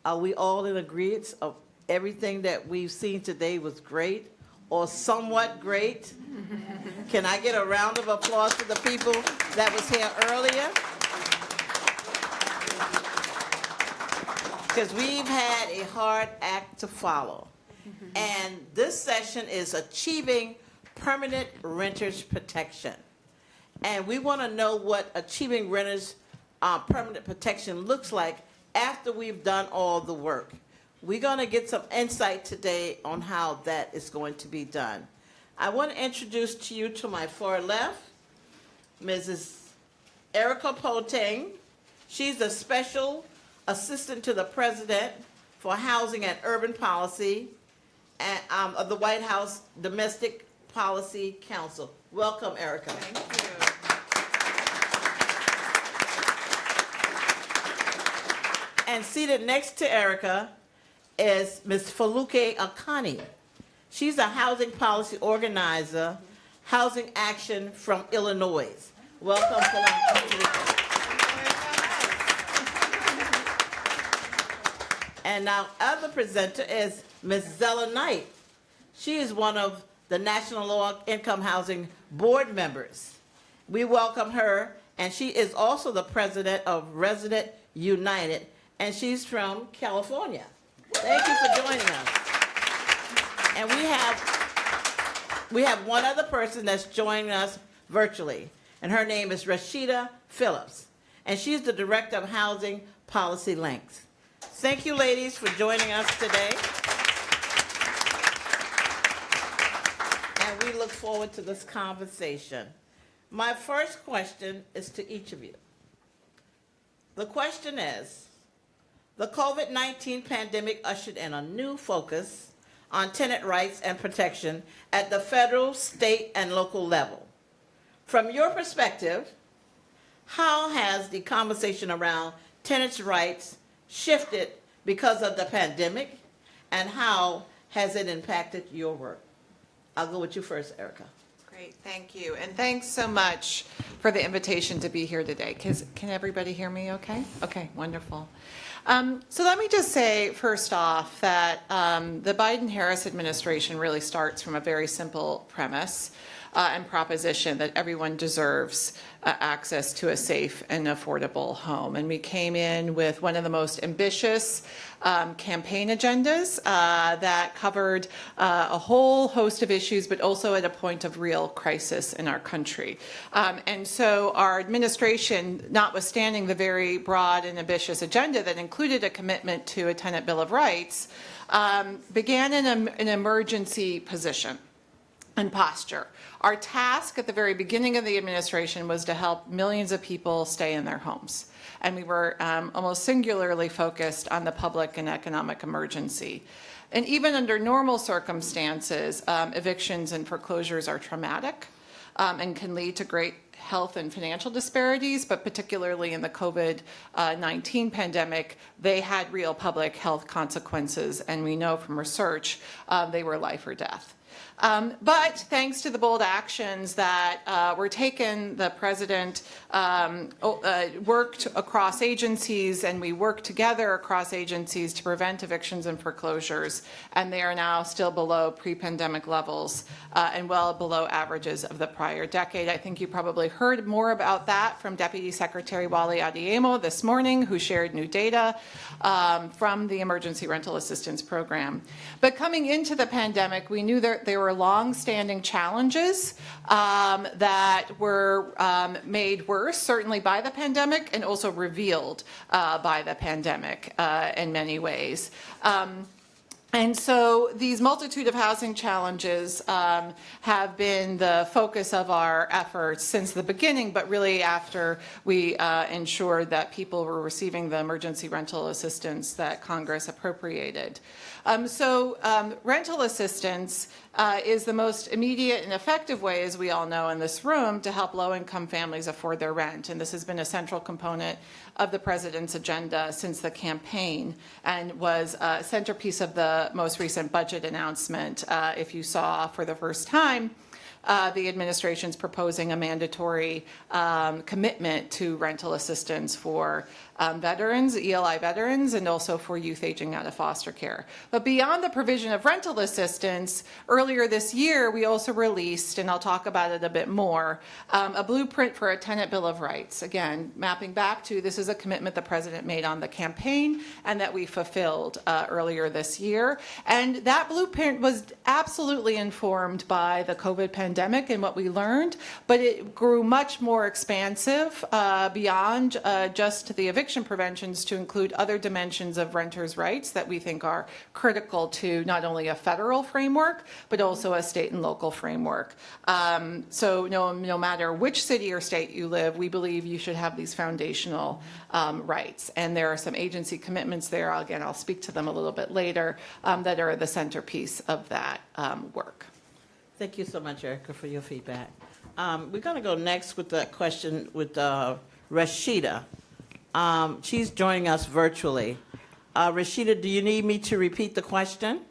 Are we all in agreement of everything that we've seen today was great or somewhat great? Can I get a round of applause for the people that was here earlier? Because we've had a hard act to follow. And this session is Achieving Permanent Renters Protection. And we want to know what achieving renters permanent protection looks like after we've done all the work. We're going to get some insight today on how that is going to be done. I want to introduce to you to my far left, Mrs. Erica Potang. She's a special assistant to the president for housing and urban policy of the White House Domestic Policy Council. Welcome, Erica. Thank you. And seated next to Erica is Ms. Faluke Akani. She's a housing policy organizer, Housing Action from Illinois. Welcome, Faluke. And our other presenter is Ms. Zella Knight. She is one of the National Low Income Housing Board members. We welcome her, and she is also the president of Resident United, and she's from California. Thank you for joining us. And we have one other person that's joining us virtually, and her name is Rashida Phillips, and she's the director of Housing Policy Links. Thank you, ladies, for joining us today. And we look forward to this conversation. My first question is to each of you. The question is, the COVID-19 pandemic ushered in a new focus on tenant rights and protection at the federal, state, and local level. From your perspective, how has the conversation around tenants' rights shifted because of the pandemic, and how has it impacted your work? I'll go with you first, Erica. Great, thank you. And thanks so much for the invitation to be here today. Can everybody hear me okay? Okay, wonderful. So let me just say, first off, that the Biden-Harris administration really starts from a very simple premise and proposition that everyone deserves access to a safe and affordable home. And we came in with one of the most ambitious campaign agendas that covered a whole host of issues, but also at a point of real crisis in our country. And so our administration, notwithstanding the very broad and ambitious agenda that included a commitment to a tenant bill of rights, began in an emergency position and posture. Our task at the very beginning of the administration was to help millions of people stay in their homes. And we were almost singularly focused on the public and economic emergency. And even under normal circumstances, evictions and foreclosures are traumatic and can lead to great health and financial disparities, but particularly in the COVID-19 pandemic, they had real public health consequences, and we know from research they were life or death. But thanks to the bold actions that were taken, the president worked across agencies, and we worked together across agencies to prevent evictions and foreclosures, and they are now still below pre-pandemic levels and well below averages of the prior decade. I think you probably heard more about that from Deputy Secretary Wally Adeyemo this morning, who shared new data from the Emergency Rental Assistance Program. But coming into the pandemic, we knew that there were long-standing challenges that were made worse, certainly by the pandemic, and also revealed by the pandemic in many ways. And so these multitude of housing challenges have been the focus of our efforts since the beginning, but really after we ensured that people were receiving the emergency rental assistance that Congress appropriated. Rental assistance is the most immediate and effective way, as we all know in this room, to help low-income families afford their rent. And this has been a central component of the president's agenda since the campaign, and was a centerpiece of the most recent budget announcement. If you saw for the first time, the administration's proposing a mandatory commitment to rental assistance for veterans, ELI veterans, and also for youth aging out of foster care. But beyond the provision of rental assistance, earlier this year, we also released, and I'll talk about it a bit more, a blueprint for a tenant bill of rights. Again, mapping back to this is a commitment the president made on the campaign and that we fulfilled earlier this year. And that blueprint was absolutely informed by the COVID pandemic and what we learned, but it grew much more expansive beyond just the eviction preventions to include other dimensions of renters' rights that we think are critical to not only a federal framework, but also a state and local framework. So no matter which city or state you live, we believe you should have these foundational rights. And there are some agency commitments there, again, I'll speak to them a little bit later, that are the centerpiece of that work. Thank you so much, Erica, for your feedback. We're going to go next with the question with Rashida. She's joining us virtually. Rashida, do you need me to repeat the question?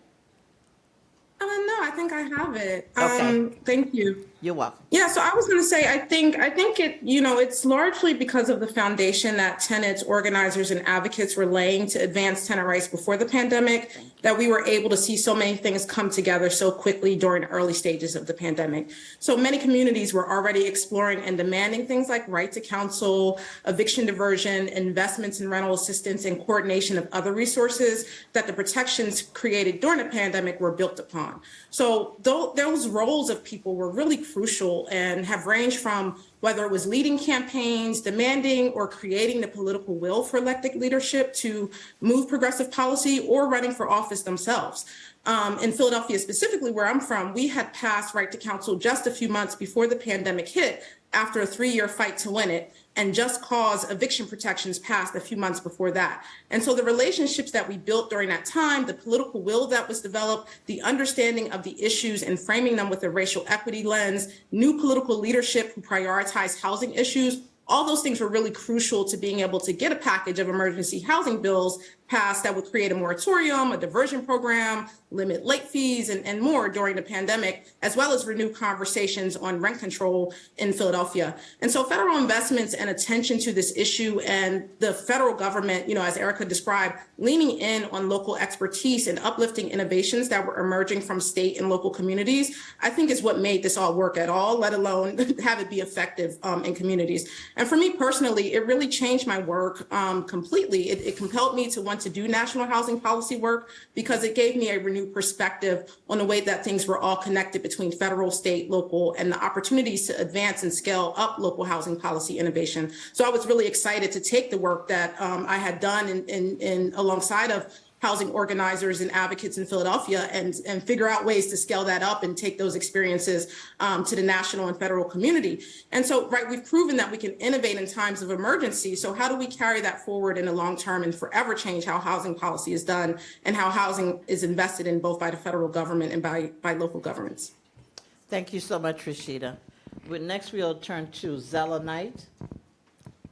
No, I think I have it. Okay. Thank you. You're welcome. Yeah, so I was going to say, I think it, it's largely because of the foundation that tenants, organizers, and advocates were laying to advance tenant rights before the pandemic that we were able to see so many things come together so quickly during the early stages of the pandemic. So many communities were already exploring and demanding things like right to counsel, eviction diversion, investments in rental assistance, and coordination of other resources that the protections created during the pandemic were built upon. So those roles of people were really crucial and have ranged from whether it was leading campaigns, demanding or creating the political will for elected leadership to move progressive policy, or running for office themselves. In Philadelphia specifically, where I'm from, we had passed right to counsel just a few months before the pandemic hit, after a 3-year fight to win it, and just cause eviction protections passed a few months before that. And so the relationships that we built during that time, the political will that was developed, the understanding of the issues and framing them with a racial equity lens, new political leadership who prioritized housing issues, all those things were really crucial to being able to get a package of emergency housing bills passed that would create a moratorium, a diversion program, limit late fees, and more during the pandemic, as well as renew conversations on rent control in Philadelphia. And so federal investments and attention to this issue, and the federal government, as Erica described, leaning in on local expertise and uplifting innovations that were emerging from state and local communities, I think is what made this all work at all, let alone have it be effective in communities. And for me personally, it really changed my work completely. It compelled me to want to do national housing policy work because it gave me a renewed perspective on the way that things were all connected between federal, state, local, and the opportunities to advance and scale up local housing policy innovation. So I was really excited to take the work that I had done in alongside of housing organizers and advocates in Philadelphia and figure out ways to scale that up and take those experiences to the national and federal community. And so, we've proven that we can innovate in times of emergency. So how do we carry that forward in the long term and forever change how housing policy is done and how housing is invested in both by the federal government and by local governments? Thank you so much, Rashida. Next, we'll turn to Zella Knight.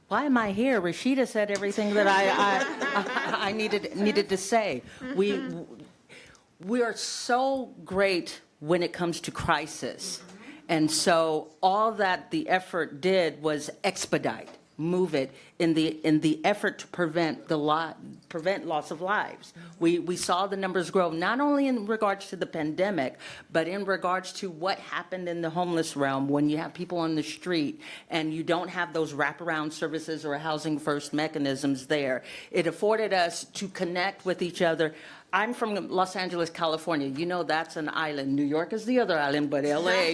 Why am I here? Rashida said everything that I needed to say. We are so great when it comes to crisis. And so all that the effort did was expedite, move it in the effort to prevent loss of lives. We saw the numbers grow, not only in regards to the pandemic, but in regards to what happened in the homeless realm when you have people on the street and you don't have those wraparound services or housing first mechanisms there. It afforded us to connect with each other. I'm from Los Angeles, California. You know that's an island. New York is the other island, but LA,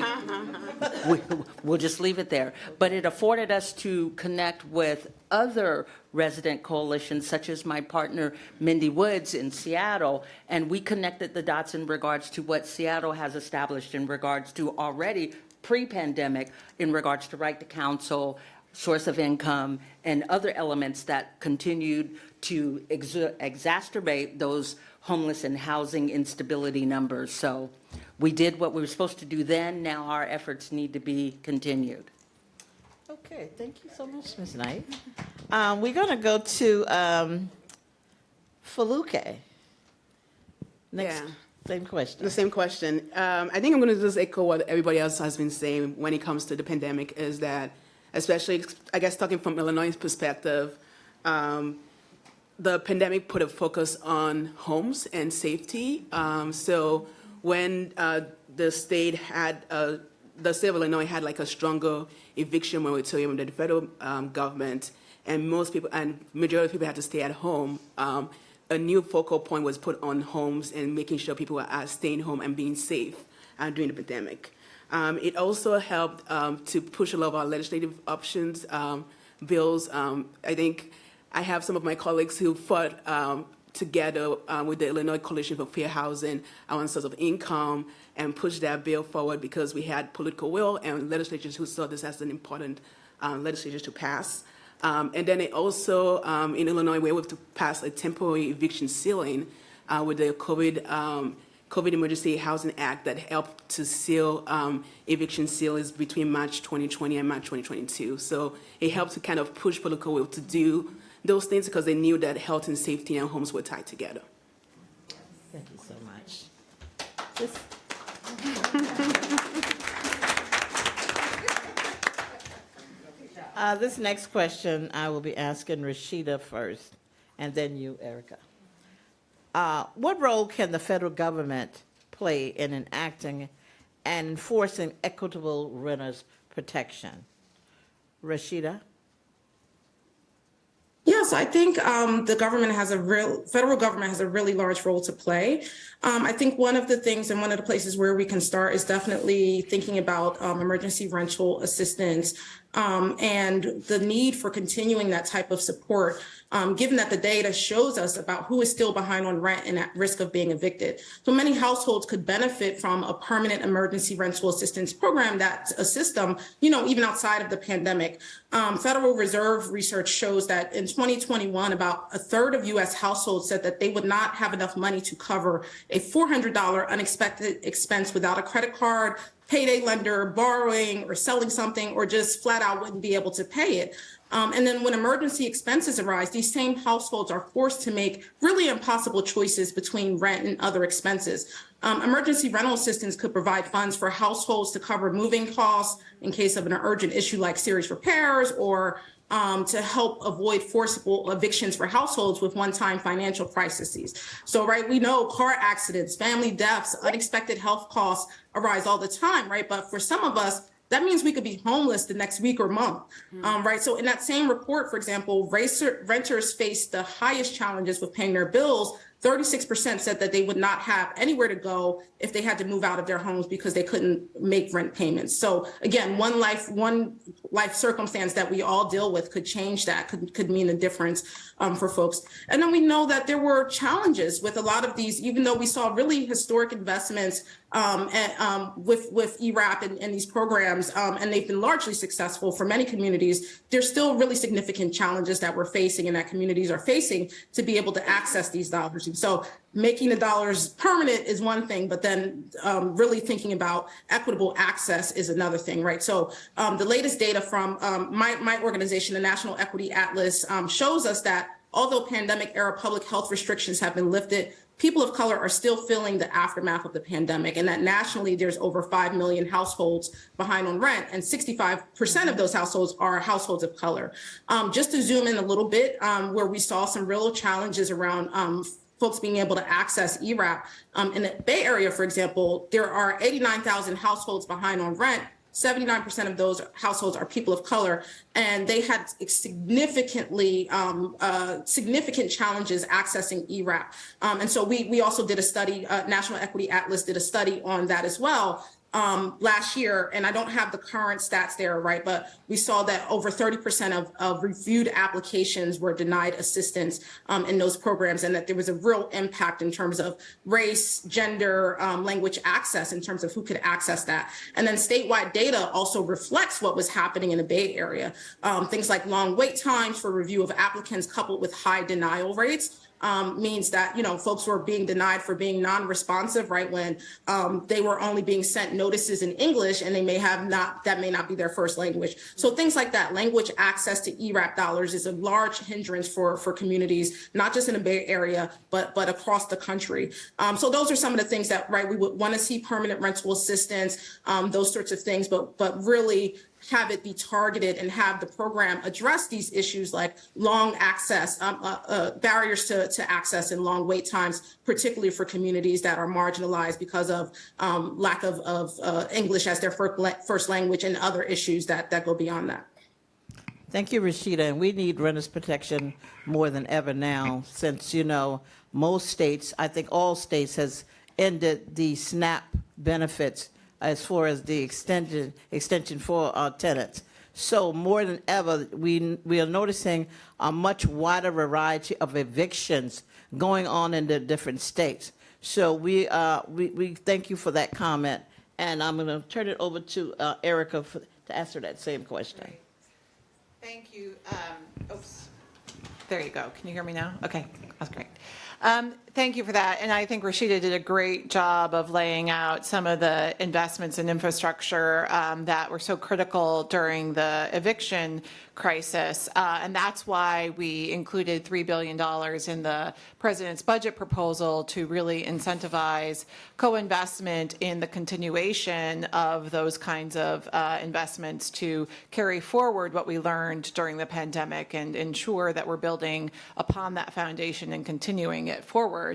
we'll just leave it there. But it afforded us to connect with other resident coalitions, such as my partner, Mindy Woods in Seattle, and we connected the dots in regards to what Seattle has established in regards to already pre-pandemic, in regards to right to counsel, source of income, and other elements that continued to exacerbate those homeless and housing instability numbers. So we did what we were supposed to do then. Now our efforts need to be continued. Okay, thank you so much, Ms. Knight. We're going to go to Feluke. Next, Yeah. same question. The same question. I think I'm going to just echo what everybody else has been saying when it comes to the pandemic, is that, especially, I guess, talking from Illinois' perspective, the pandemic put a focus on homes and safety. So when the state of Illinois had like a stronger eviction moratorium than the federal government, and majority of people had to stay at home, a new focal point was put on homes and making sure people were staying home and being safe during the pandemic. It also helped to push a lot of our legislative options, bills. I think I have some of my colleagues who fought together with the Illinois Coalition for Fair Housing on source of income and pushed that bill forward because we had political will and legislators who saw this as an important legislation to pass. And then it also, in Illinois, we were able to pass a temporary eviction ceiling with the COVID Emergency Housing Act that helped to seal eviction ceilings between March 2020 and March 2022. So it helped to kind of push political will to do those things because they knew that health and safety and homes were tied together. Thank you so much. This next question, I will be asking Rashida first, and then you, Erica. What role can the federal government play in enacting and enforcing equitable renters protection? Rashida? Yes, I think the federal government has a really large role to play. I think one of the things and one of the places where we can start is definitely thinking about emergency rental assistance and the need for continuing that type of support, given that the data shows us about who is still behind on rent and at risk of being evicted. So many households could benefit from a permanent emergency rental assistance program that's a system, even outside of the pandemic. Federal Reserve research shows that in 2021, about a third of U.S. households said that they would not have enough money to cover a $400 unexpected expense without a credit card, payday lender, borrowing or selling something, or just flat out wouldn't be able to pay it. And then when emergency expenses arise, these same households are forced to make really impossible choices between rent and other expenses. Emergency rental assistance could provide funds for households to cover moving costs in case of an urgent issue like serious repairs, or to help avoid forcible evictions for households with one-time financial crises. So, right, we know car accidents, family deaths, unexpected health costs arise all the time, right? But for some of us, that means we could be homeless the next week or month, right? So in that same report, for example, renters face the highest challenges with paying their bills. 36% said that they would not have anywhere to go if they had to move out of their homes because they couldn't make rent payments. So again, one life circumstance that we all deal with could change that, could mean a difference for folks. And then we know that there were challenges with a lot of these, even though we saw really historic investments with ERAP and these programs, and they've been largely successful for many communities, there's still really significant challenges that we're facing and that communities are facing to be able to access these dollars. And so making the dollars permanent is one thing, but then really thinking about equitable access is another thing, right? So the latest data from my organization, the National Equity Atlas, shows us that although pandemic era public health restrictions have been lifted, people of color are still feeling the aftermath of the pandemic, and that nationally there's over 5 million households behind on rent, and 65% of those households are households of color. Just to zoom in a little bit, where we saw some real challenges around folks being able to access ERAP. In the Bay Area, for example, there are 89,000 households behind on rent. 79% of those households are people of color, and they had significant challenges accessing ERAP. And so we also did a study, National Equity Atlas did a study on that as well last year, and I don't have the current stats there, right? But we saw that over 30% of reviewed applications were denied assistance in those programs, and that there was a real impact in terms of race, gender, language access, in terms of who could access that. And then statewide data also reflects what was happening in the Bay Area. Things like long wait times for review of applicants coupled with high denial rates. Means that, folks were being denied for being non-responsive, right, when they were only being sent notices in English, and that may not be their first language. So things like that, language access to ERAP dollars is a large hindrance for communities, not just in the Bay Area, but across the country. So those are some of the things that, right, we would want to see permanent rental assistance, those sorts of things, but really have it be targeted and have the program address these issues like long access, barriers to access and long wait times, particularly for communities that are marginalized because of lack of English as their first language and other issues that go beyond that. Thank you, Rashida. And we need renters protection more than ever now, since, you know, most states, I think all states, has ended the SNAP benefits as far as the extension for our tenants. So more than ever, we are noticing a much wider variety of evictions going on in the different states. So we thank you for that comment, and I'm going to turn it over to Erica to answer that same question. Thank you. Oops. There you go. Can you hear me now? Okay, that's great. Thank you for that. And I think Rashida did a great job of laying out some of the investments in infrastructure that were so critical during the eviction crisis. And that's why we included $3 billion in the president's budget proposal to really incentivize co-investment in the continuation of those kinds of investments to carry forward what we learned during the pandemic and ensure that we're building upon that foundation and continuing it forward.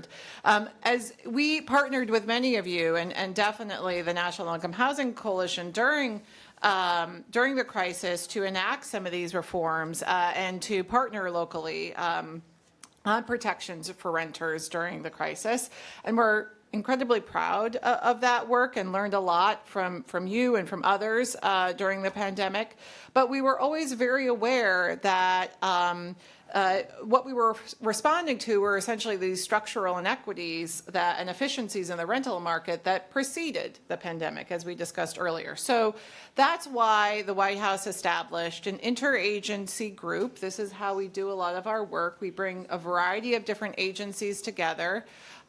As we partnered with many of you and definitely the National Income Housing Coalition during the crisis to enact some of these reforms and to partner locally on protections for renters during the crisis. And we're incredibly proud of that work and learned a lot from you and from others during the pandemic. But we were always very aware that what we were responding to were essentially these structural inequities and efficiencies in the rental market that preceded the pandemic, as we discussed earlier. So that's why the White House established an interagency group. This is how we do a lot of our work. We bring a variety of different agencies together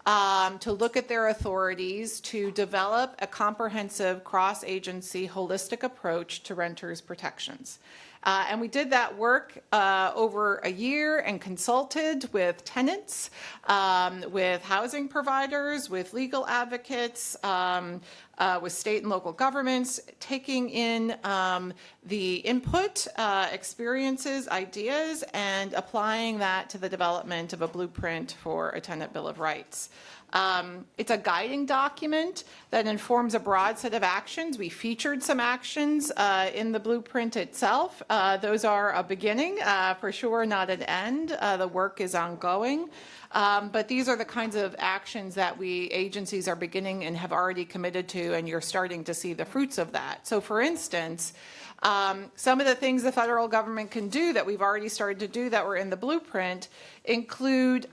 to look at their authorities to develop a comprehensive cross-agency holistic approach to renters' protections. And we did that work over a year and consulted with tenants, with housing providers, with legal advocates, with state and local governments, taking in the input, experiences, ideas, and applying that to the development of a blueprint for a tenant bill of rights. It's a guiding document that informs a broad set of actions. We featured some actions in the blueprint itself. Those are a beginning, for sure, not an end. The work is ongoing. But these are the kinds of actions that we agencies are beginning and have already committed to, and you're starting to see the fruits of that. So for instance, some of the things the federal government can do that we've already started to do that were in the blueprint include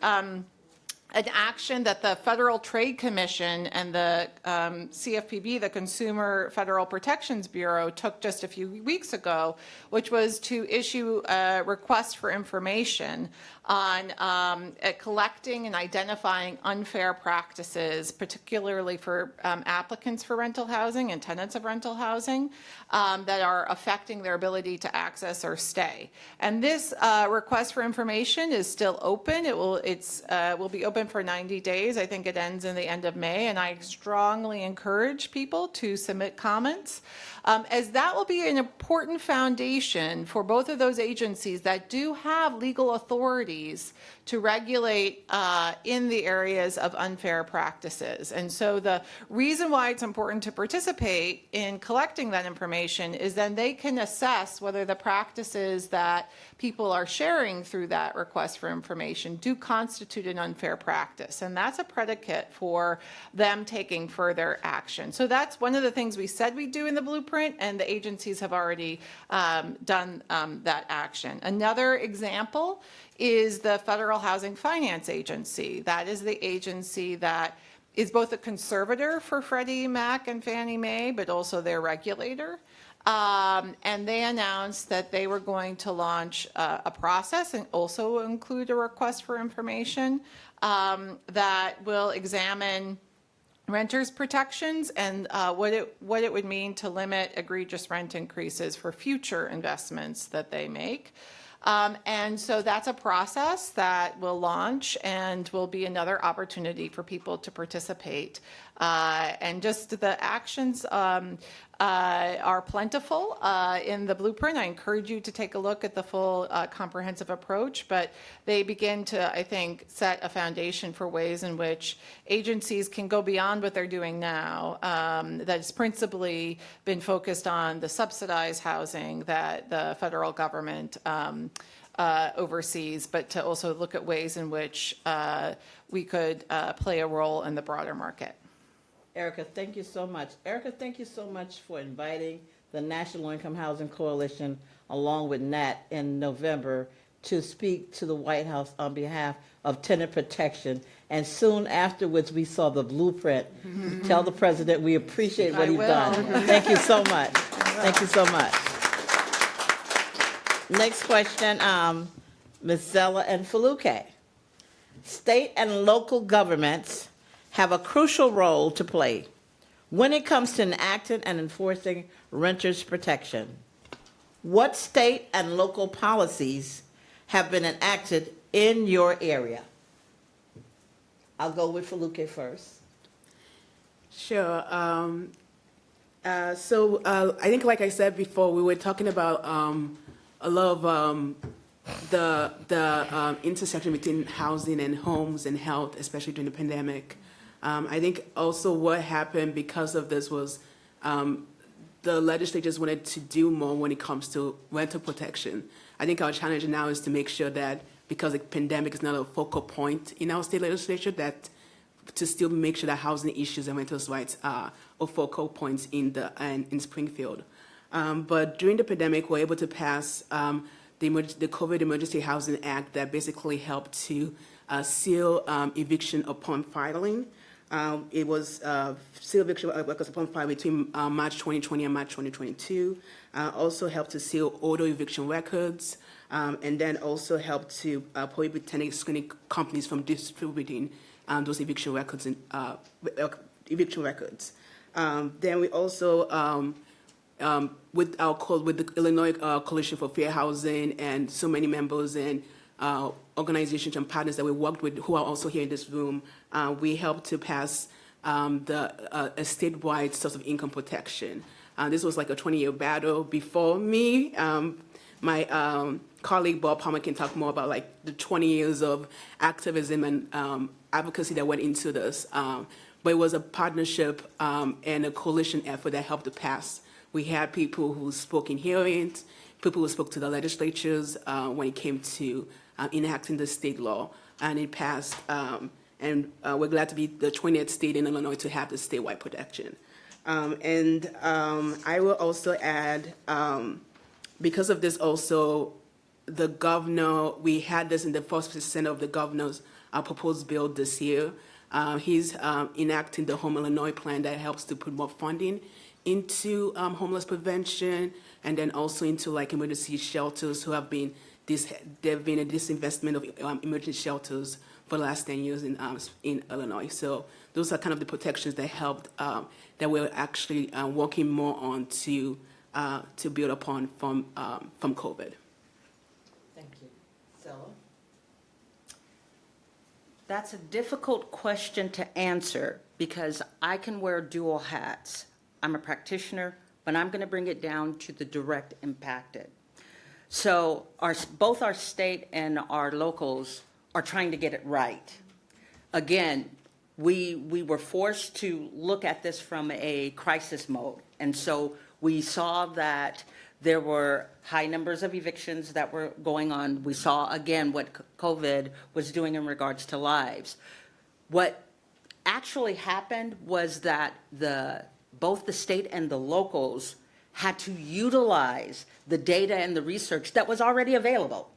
an action that the Federal Trade Commission and the CFPB, the Consumer Federal Protections Bureau, took just a few weeks ago, which was to issue a request for information on collecting and identifying unfair practices, particularly for applicants for rental housing and tenants of rental housing that are affecting their ability to access or stay. And this request for information is still open. It will be open for 90 days. I think it ends in the end of May, and I strongly encourage people to submit comments, as that will be an important foundation for both of those agencies that do have legal authorities to regulate in the areas of unfair practices. And so the reason why it's important to participate in collecting that information is then they can assess whether the practices that people are sharing through that request for information do constitute an unfair practice. And that's a predicate for them taking further action. So that's one of the things we said we'd do in the blueprint, and the agencies have already done that action. Another example is the Federal Housing Finance Agency. That is the agency that is both a conservator for Freddie Mac and Fannie Mae, but also their regulator. And they announced that they were going to launch a process and also include a request for information that will examine renters' protections and what it would mean to limit egregious rent increases for future investments that they make. And so that's a process that will launch and will be another opportunity for people to participate. And just the actions are plentiful in the blueprint. I encourage you to take a look at the full comprehensive approach, but they begin to, I think, set a foundation for ways in which agencies can go beyond what they're doing now. That's principally been focused on the subsidized housing that the federal government overseas, but to also look at ways in which we could play a role in the broader market. Erica, thank you so much. Erica, thank you so much for inviting the National Low Income Housing Coalition along with Nat in November to speak to the White House on behalf of tenant protection. And soon afterwards, we saw the blueprint. Tell the president we appreciate what I he's will. done. Thank you so much. Thank you so much. Next question, Ms. Zella and Faluke. State and local governments have a crucial role to play when it comes to enacting and enforcing renters' protection. What state and local policies have been enacted in your area? I'll go with Faluke first. Sure. I think, like I said before, we were talking about a lot of the intersection between housing and homes and health, especially during the pandemic. I think also what happened because of this was the legislatures wanted to do more when it comes to rental protection. I think our challenge now is to make sure that because the pandemic is not a focal point in our state legislature, that to still make sure that housing issues and renters' rights are focal points in Springfield. But during the pandemic, we were able to pass the COVID Emergency Housing Act that basically helped to seal eviction upon filing. It was seal eviction records upon filing between March 2020 and March 2022. Also helped to seal auto eviction records, and then also helped to prohibit tenant screening companies from distributing those eviction records. Then we also with the Illinois Coalition for Fair Housing and so many members and organizations and partners that we worked with who are also here in this room, we helped to pass a statewide source of income protection. This was like a 20-year battle. Before me, my colleague Bob Palmer can talk more about like the 20 years of activism and advocacy that went into this. But it was a partnership and a coalition effort that helped to pass. We had people who spoke in hearings, people who spoke to the legislatures when it came to enacting the state law, and it passed. And we're glad to be the 20th state in Illinois to have the statewide protection. I will also add, because of this also, the governor, we had this in the first percent of the governor's proposed bill this year. He's enacting the Home Illinois plan that helps to put more funding into homeless prevention, and then also into like emergency shelters who have been there have been a disinvestment of emergency shelters for the last 10 years in Illinois. So those are kind of the protections that helped that we're actually working more on to build upon from COVID. Thank you. Zella? That's a difficult question to answer because I can wear dual hats. I'm a practitioner, but I'm going to bring it down to the direct impacted. So both our state and our locals are trying to get it right. Again, we were forced to look at this from a crisis mode. And so we saw that there were high numbers of evictions that were going on. We saw, again, what COVID was doing in regards to lives. What actually happened was that both the state and the locals had to utilize the data and the research that was already available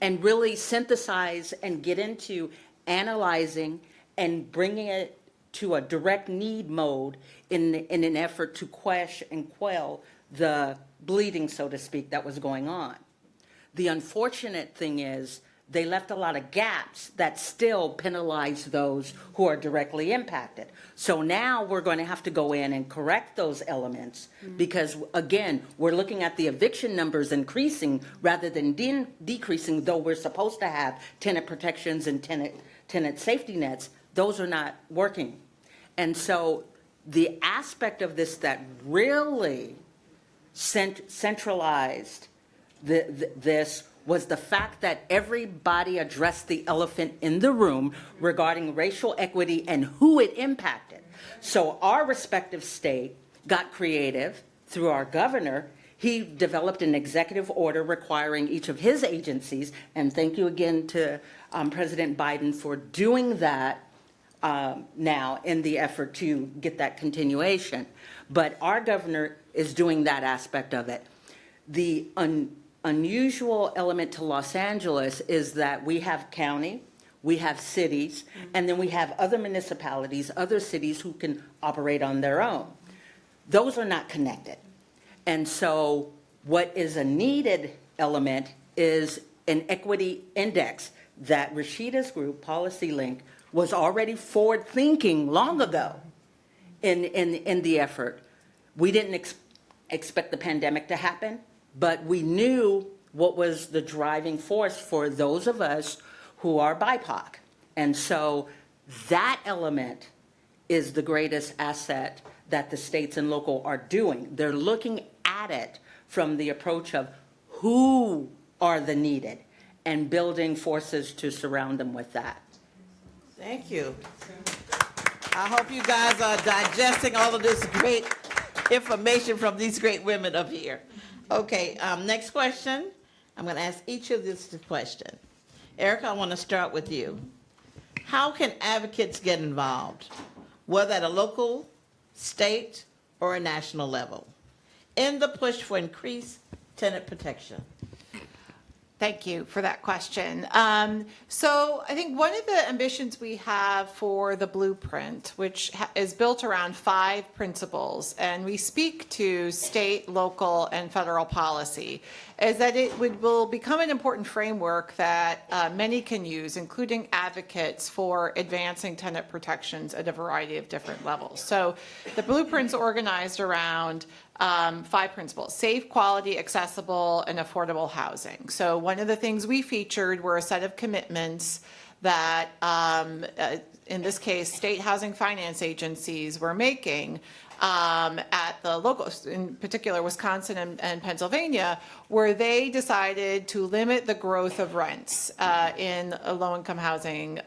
and really synthesize and get into analyzing and bringing it to a direct need mode in an effort to quash and quell the bleeding, so to speak, that was going on. The unfortunate thing is they left a lot of gaps that still penalize those who are directly impacted. So now we're going to have to go in and correct those elements because, again, we're looking at the eviction numbers increasing rather than decreasing, though we're supposed to have tenant protections and tenant safety nets. Those are not working. And so the aspect of this that really centralized this was the fact that everybody addressed the elephant in the room regarding racial equity and who it impacted. So our respective state got creative through our governor. He developed an executive order requiring each of his agencies, and thank you again to President Biden for doing that now in the effort to get that continuation. But our governor is doing that aspect of it. The unusual element to Los Angeles is that we have county, we have cities, and then we have other municipalities, other cities who can operate on their own. Those are not connected. And so what is a needed element is an equity index that Rashida's group, Policy Link, was already forward thinking long ago in the effort. We didn't expect the pandemic to happen, but we knew what was the driving force for those of us who are BIPOC. And so that element is the greatest asset that the states and local are doing. They're looking at it from the approach of who are the needed and building forces to surround them with that. Thank you. I hope you guys are digesting all of this great information from these great women up here. Okay, next question. I'm going to ask each of this question. Erica, I want to start with you. How can advocates get involved, whether at a local, state, or a national level, in the push for increased tenant protection? Thank you for that question. So I think one of the ambitions we have for the blueprint, which is built around 5 principles, and we speak to state, local, and federal policy, is that it will become an important framework that many can use, including advocates for advancing tenant protections at a variety of different levels. So the blueprint's organized around 5 principles: safe, quality, accessible, and affordable housing. So one of the things we featured were a set of commitments that, in this case, state housing finance agencies were making at the local, in particular Wisconsin and Pennsylvania, where they decided to limit the growth of rents in low-income housing,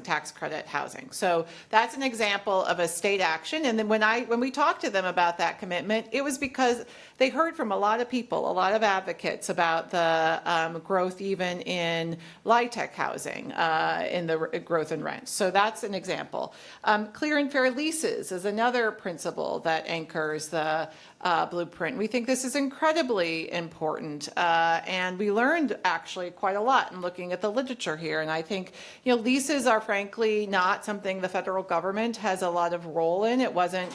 tax credit housing. So that's an example of a state action. And then when we talked to them about that commitment, it was because they heard from a lot of people, a lot of advocates about the growth even in LIHTC housing, in the growth in rents. So that's an example. Clear and fair leases is another principle that anchors the blueprint. We think this is incredibly important, and we learned actually quite a lot in looking at the literature here. And I think, leases are frankly not something the federal government has a lot of role in. It wasn't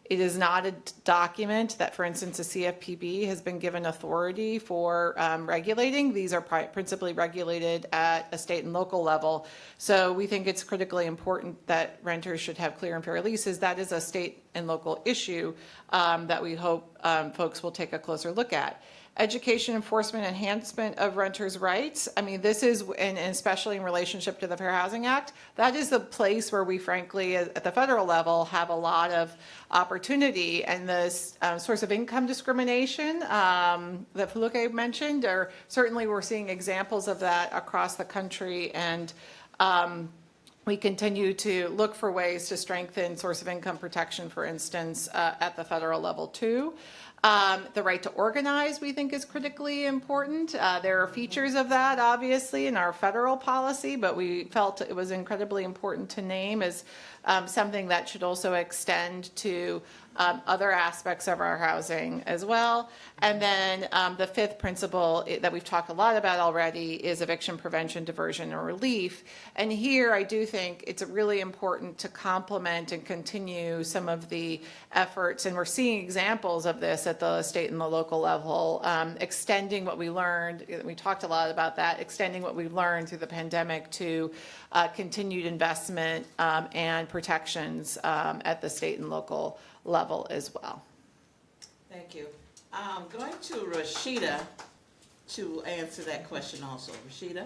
it is not a document that, for instance, the CFPB has been given authority for regulating. These are principally regulated at a state and local level. So we think it's critically important that renters should have clear and fair leases. That is a state and local issue that we hope folks will take a closer look at. Education, enforcement, enhancement of renters' rights. I mean, this is, and especially in relationship to the Fair Housing Act, that is the place where we, frankly, at the federal level, have a lot of opportunity. And this source of income discrimination that Fuluke mentioned, or certainly we're seeing examples of that across the country. And we continue to look for ways to strengthen source of income protection, for instance, at the federal level, too. The right to organize, we think, is critically important. There are features of that, obviously, in our federal policy, but we felt it was incredibly important to name as something that should also extend to other aspects of our housing as well. And then the fifth principle that we've talked a lot about already is eviction prevention, diversion, and relief. And here I do think it's really important to complement and continue some of the efforts, and we're seeing examples of this at the state and the local level, extending what we learned. We talked a lot about that, extending what we learned through the pandemic to continued investment and protections at the state and local level as well. Thank you. Going to Rashida to answer that question also. Rashida?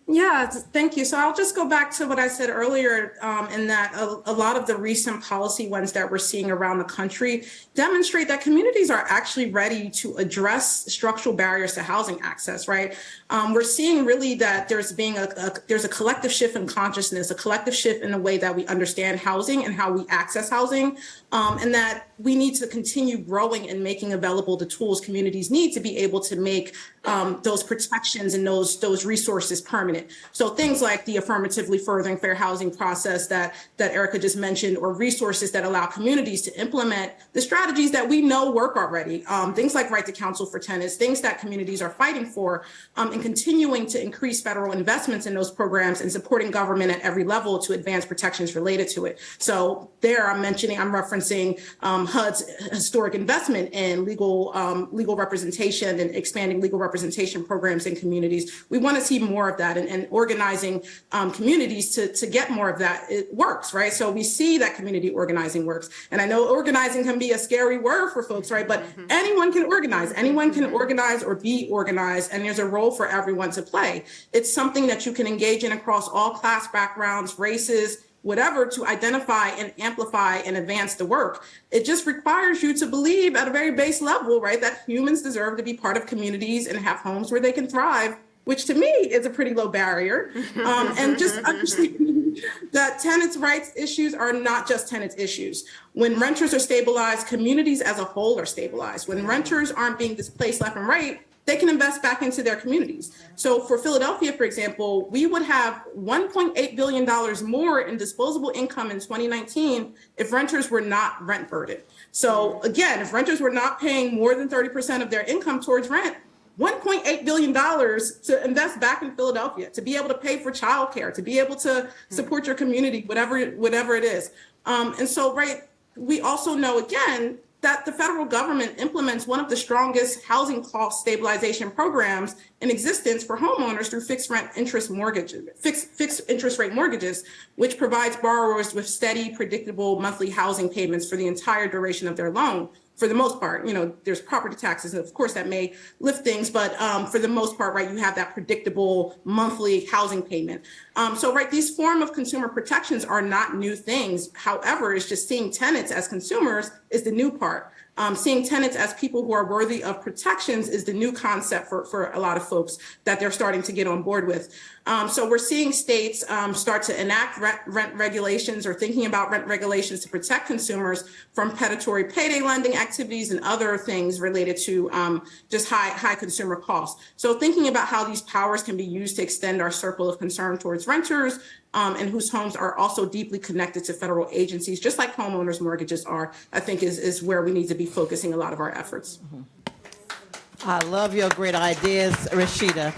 Yeah, thank you. So I'll just go back to what I said earlier, in that a lot of the recent policy ones that we're seeing around the country demonstrate that communities are actually ready to address structural barriers to housing access, right? We're seeing really that there's a collective shift in consciousness, a collective shift in the way that we understand housing and how we access housing, and that we need to continue growing and making available the tools communities need to be able to make those protections and those resources permanent. So things like the affirmatively furthering fair housing process that Erica just mentioned, or resources that allow communities to implement the strategies that we know work already. Things like right to counsel for tenants, things that communities are fighting for, and continuing to increase federal investments in those programs and supporting government at every level to advance protections related to it. So there I'm referencing HUD's historic investment in legal representation and expanding legal representation programs in communities. We want to see more of that, and organizing communities to get more of that. It works, right? So we see that community organizing works. And I know organizing can be a scary word for folks, right? But anyone can organize. Anyone can organize or be organized, and there's a role for everyone to play. It's something that you can engage in across all class backgrounds, races, whatever, to identify and amplify and advance the work. It just requires you to believe at a very base level, right, that humans deserve to be part of communities and have homes where they can thrive, which to me is a pretty low barrier. And just understanding that tenants' rights issues are not just tenants' issues. When renters are stabilized, communities as a whole are stabilized. When renters aren't being displaced left and right, they can invest back into their communities. So for Philadelphia, for example, we would have $1.8 billion more in disposable income in 2019 if renters were not rent burdened. So again, if renters were not paying more than 30% of their income towards rent, $1.8 billion to invest back in Philadelphia, to be able to pay for childcare, to be able to support your community, whatever it is. And so, right, we also know, again, that the federal government implements one of the strongest housing cost stabilization programs in existence for homeowners through fixed interest rate mortgages, which provides borrowers with steady, predictable monthly housing payments for the entire duration of their loan. For the most part, there's property taxes, and of course that may lift things, but for the most part, right, you have that predictable monthly housing payment. So, right, these form of consumer protections are not new things. However, it's just seeing tenants as consumers is the new part. Seeing tenants as people who are worthy of protections is the new concept for a lot of folks that they're starting to get on board with. So we're seeing states start to enact rent regulations or thinking about rent regulations to protect consumers from predatory payday lending activities and other things related to just high consumer costs. So thinking about how these powers can be used to extend our circle of concern towards renters, and whose homes are also deeply connected to federal agencies, just like homeowners' mortgages are, I think is where we need to be focusing a lot of our efforts. I love your great ideas, Rashida,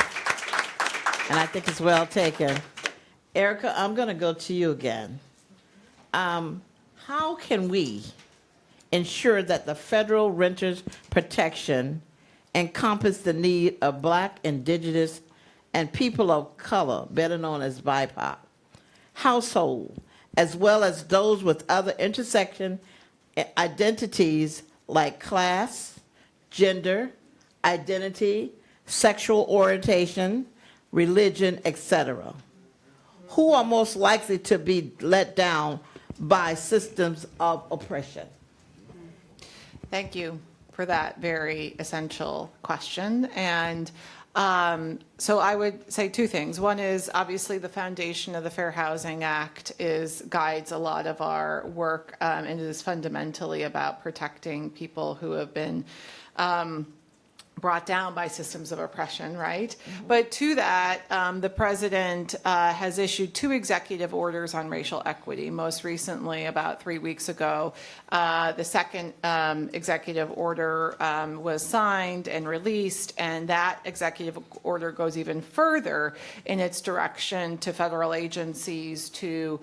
and I think it's well taken. Erica, I'm going to go to you again. How can we ensure that the federal renters protection encompass the need of Black, Indigenous, and people of color, better known as BIPOC, household, as well as those with other intersection identities like class, gender, identity, sexual orientation, religion, etc., who are most likely to be let down by systems of oppression? Thank you for that very essential question. And so I would say two things. One is obviously the foundation of the Fair Housing Act guides a lot of our work, and it is fundamentally about protecting people who have been brought down by systems of oppression, right? But to that, the president has issued 2 executive orders on racial equity. Most recently, about 3 weeks ago, the second executive order was signed and released, and that executive order goes even further in its direction to federal agencies to,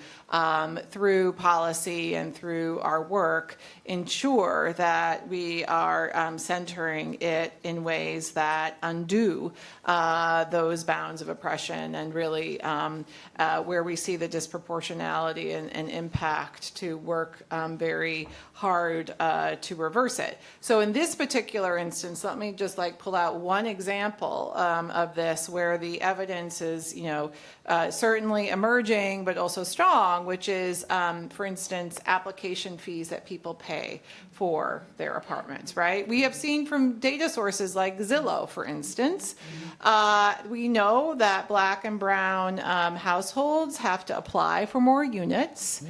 through policy and through our work, ensure that we are centering it in ways that undo those bounds of oppression and really where we see the disproportionality and impact to work very hard to reverse it. So in this particular instance, let me just pull out one example of this where the evidence is, certainly emerging, but also strong, which is, for instance, application fees that people pay for their apartments, right? We have seen from data sources like Zillow, for instance, we know that Black and brown households have to apply for more units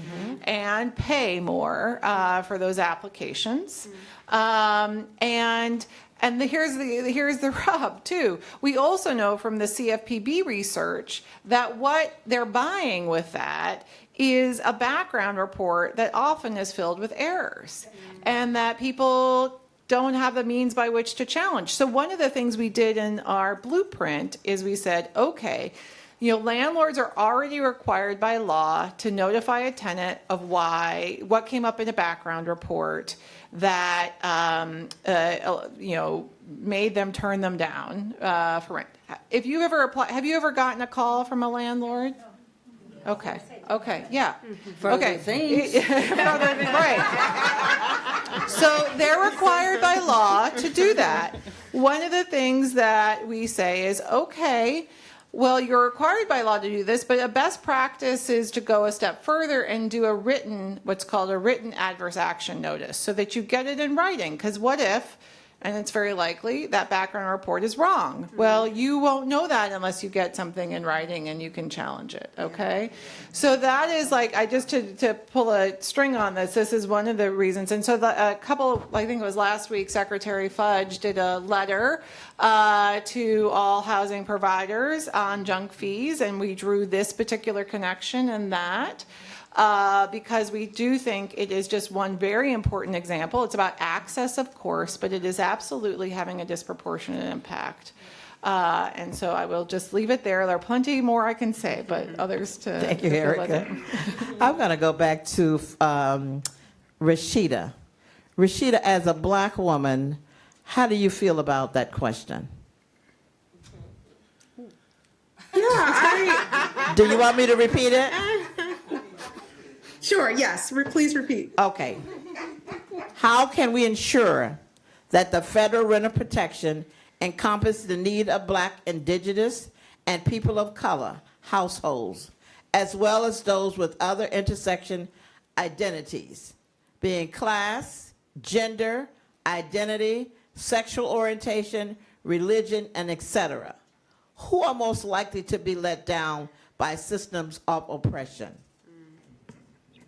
and pay more for those applications. Here's the rub too. We also know from the CFPB research that what they're buying with that is a background report that often is filled with errors, and that people don't have the means by which to challenge. So one of the things we did in our blueprint is we said, okay, landlords are already required by law to notify a tenant of what came up in a background report that made them turn them down for rent. If you ever have you ever gotten a call from a landlord? Okay, yeah. Further things. Right. So they're required by law to do that. One of the things that we say is, okay, well, you're required by law to do this, but a best practice is to go a step further and do what's called a written adverse action notice, so that you get it in writing. Because what if, and it's very likely, that background report is wrong? Well, you won't know that unless you get something in writing and you can challenge it, okay? So that is to pull a string on this is one of the reasons. And so I think it was last week, Secretary Fudge did a letter to all housing providers on junk fees, and we drew this particular connection in that. Because we do think it is just one very important example. It's about access, of course, but it is absolutely having a disproportionate impact. And so I will just leave it there. There are plenty more I can say, but others to... Thank you, Erica. I'm going to go back to Rashida. Rashida, as a Black woman, how do you feel about that question? Yeah, Do you want me to repeat it? sure, yes. Please repeat. Okay. How can we ensure that the federal renter protection encompasses the need of Black, Indigenous, and people of color households, as well as those with other intersection identities, being class, gender, identity, sexual orientation, religion, and etc.? Who are most likely to be let down by systems of oppression?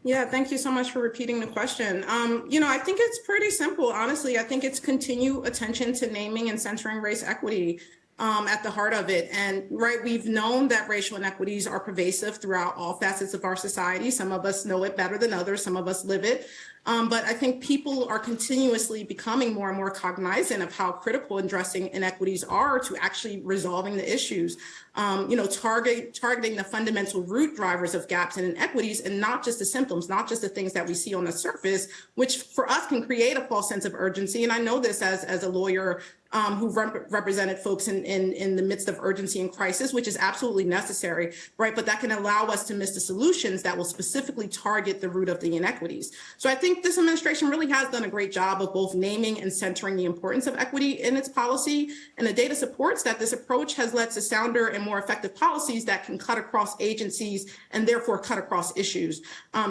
Yeah, thank you so much for repeating the question. I think it's pretty simple. Honestly, I think it's continued attention to naming and centering race equity at the heart of it. And we've known that racial inequities are pervasive throughout all facets of our society. Some of us know it better than others. Some of us live it. But I think people are continuously becoming more and more cognizant of how critical addressing inequities are to actually resolving the issues. Targeting the fundamental root drivers of gaps and inequities, and not just the symptoms, not just the things that we see on the surface, which for us can create a false sense of urgency. And I know this as a lawyer who represented folks in the midst of urgency and crisis, which is absolutely necessary, right? But that can allow us to miss the solutions that will specifically target the root of the inequities. So I think this administration really has done a great job of both naming and centering the importance of equity in its policy. And the data supports that this approach has led to sounder and more effective policies that can cut across agencies and therefore cut across issues.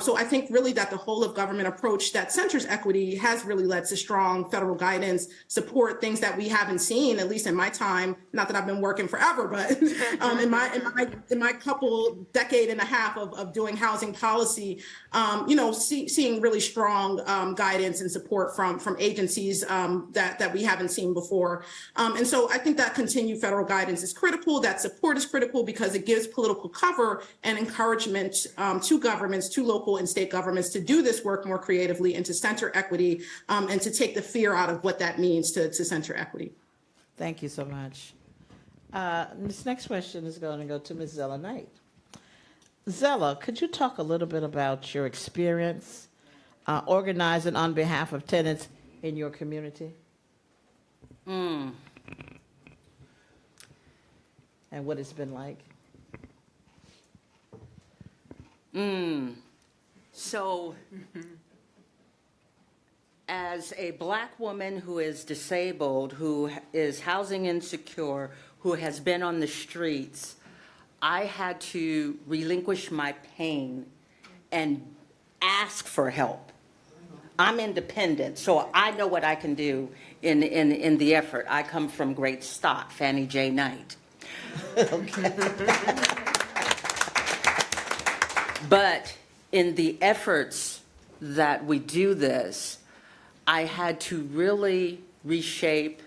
So I think really that the whole of government approach that centers equity has really led to strong federal guidance, support, things that we haven't seen, at least in my time, not that I've been working forever, but in my couple decade and a half of doing housing policy, seeing really strong guidance and support from agencies that we haven't seen before. And so I think that continued federal guidance is critical. That support is critical because it gives political cover and encouragement to governments, to local and state governments, to do this work more creatively and to center equity and to take the fear out of what that means to center equity. Thank you so much. This next question is going to go to Ms. Zella Knight. Zella, could you talk a little bit about your experience organizing on behalf of tenants in your community? And what it's been like? So, as a Black woman who is disabled, who is housing insecure, who has been on the streets, I had to relinquish my pain and ask for help. I'm independent, so I know what I can do in the effort. I come from great stock, Fannie J. Knight. But in the efforts that we do this, I had to really reshape,